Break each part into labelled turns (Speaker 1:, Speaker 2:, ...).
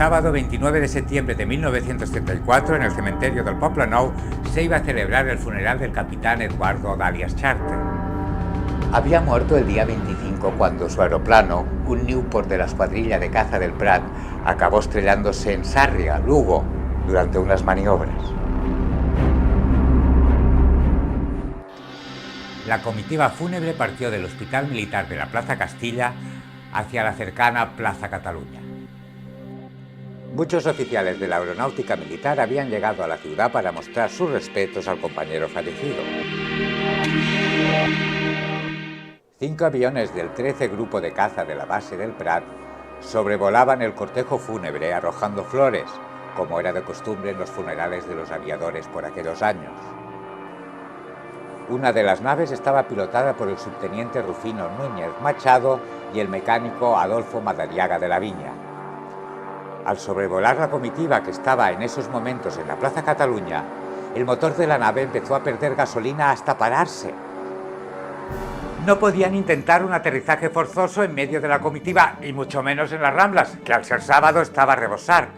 Speaker 1: sábado 29 de septiembre de 1934, en el cementerio del Poblenou, se iba a celebrar el funeral del capitán Eduardo Dalias Charter. Había muerto el día 25 cuando su aeroplano, un Newport de la escuadrilla de caza del Prat, acabó estrellándose en Sarria, Lugo, durante unas maniobras. La comitiva fúnebre partió del Hospital Militar de la Plaza Castilla hacia la cercana Plaza Cataluña. Muchos oficiales de la Aeronáutica Militar habían llegado a la ciudad para mostrar sus respetos al compañero fallecido. 5 aviones del 13 Grupo de Caza de la base del Prat sobrevolaban el cortejo fúnebre arrojando flores, como era de costumbre en los funerales de los aviadores por aquellos años. Una de las naves estaba pilotada por el subteniente Rufino Núñez Machado y el mecánico Adolfo Madariaga de la Viña. Al sobrevolar la comitiva que estaba en esos momentos en la Plaza Cataluña, el motor de la nave empezó a perder gasolina hasta pararse. No podían intentar un aterrizaje forzoso en medio de la comitiva, y mucho menos en las Ramblas, que al ser sábado estaba a rebosar.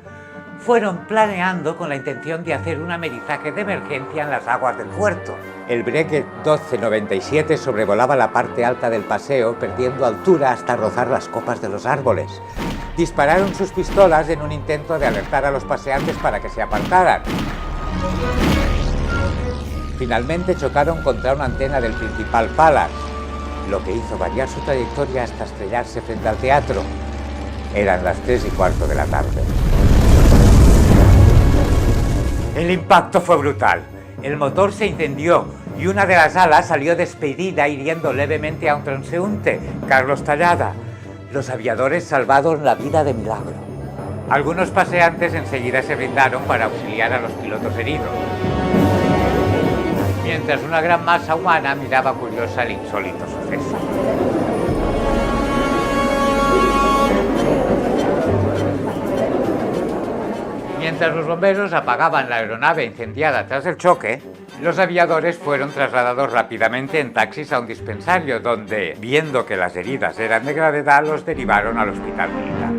Speaker 1: Fueron planeando con la intención de hacer un amerizaje de emergencia en las aguas del puerto. El Breguet 1297 sobrevolaba la parte alta del paseo, perdiendo altura hasta rozar las copas de los árboles. Dispararon sus pistolas en un intento de alertar a los paseantes para que se apartaran. Finalmente chocaron contra una antena del Principal Palace, lo que hizo variar su trayectoria hasta estrellarse frente al teatro. Eran las 3:15 de la tarde. El impacto fue brutal. El motor se incendió y una de las alas salió despedida, hiriendo levemente a un transeúnte, Carlos Tallada. Los aviadores salvaron la vida de milagro. Algunos paseantes enseguida se brindaron para auxiliar a los pilotos heridos, mientras una gran masa humana miraba curiosa el insólito suceso. Mientras los bomberos apagaban la aeronave incendiada tras el choque, los aviadores fueron trasladados rápidamente en taxis a un dispensario, donde, viendo que las heridas eran de gravedad, los derivaron al hospital militar.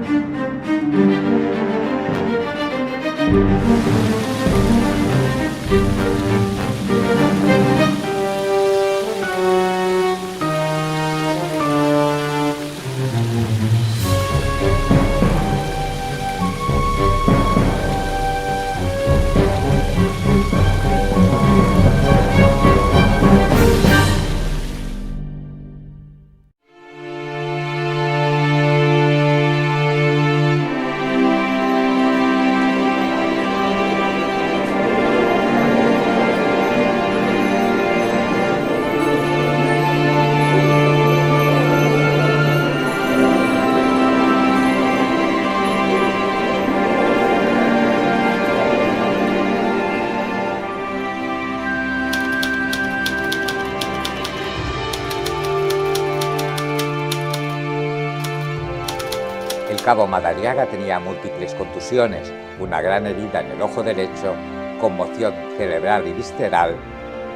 Speaker 1: El cabo Madariaga tenía múltiples contusiones, una gran herida en el ojo derecho, conmoción cerebral y visceral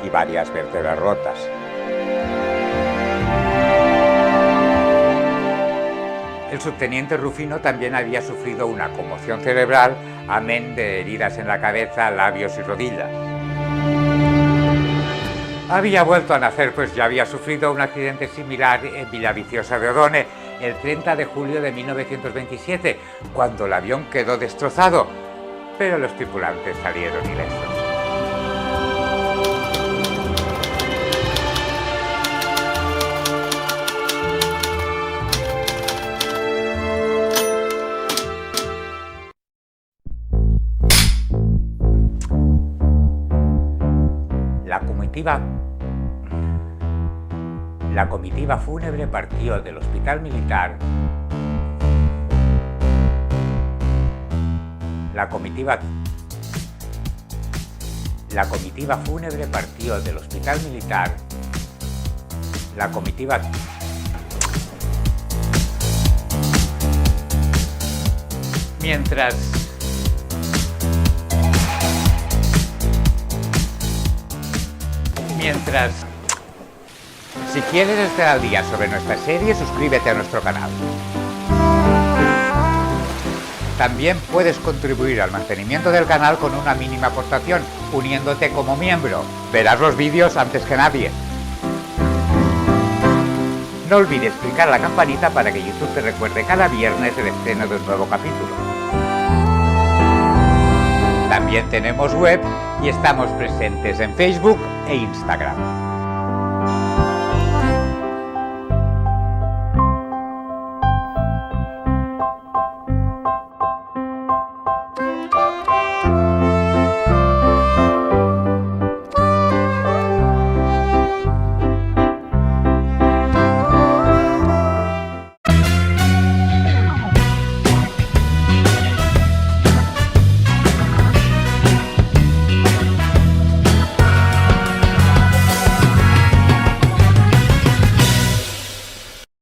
Speaker 1: y varias vértebras rotas. El subteniente Rufino también había sufrido una conmoción cerebral, amén de heridas en la cabeza, labios y rodillas. Había vuelto a nacer, pues ya había sufrido un accidente similar en Villaviciosa de Odone el 30 de julio de 1927, cuando el avión quedó destrozado, pero los tripulantes salieron ilesos. La comitiva fúnebre partió del hospital militar. La comitiva fúnebre partió del hospital militar. La comitiva mientras si quieres estar al día sobre nuestra serie, suscríbete a nuestro canal. También puedes contribuir al mantenimiento del canal con una mínima aportación, uniéndote como miembro. Verás los vídeos antes que nadie. No olvides clicar la campanita para que YouTube te recuerde cada viernes el estreno de un nuevo capítulo. También tenemos web y estamos presentes en Facebook e Instagram.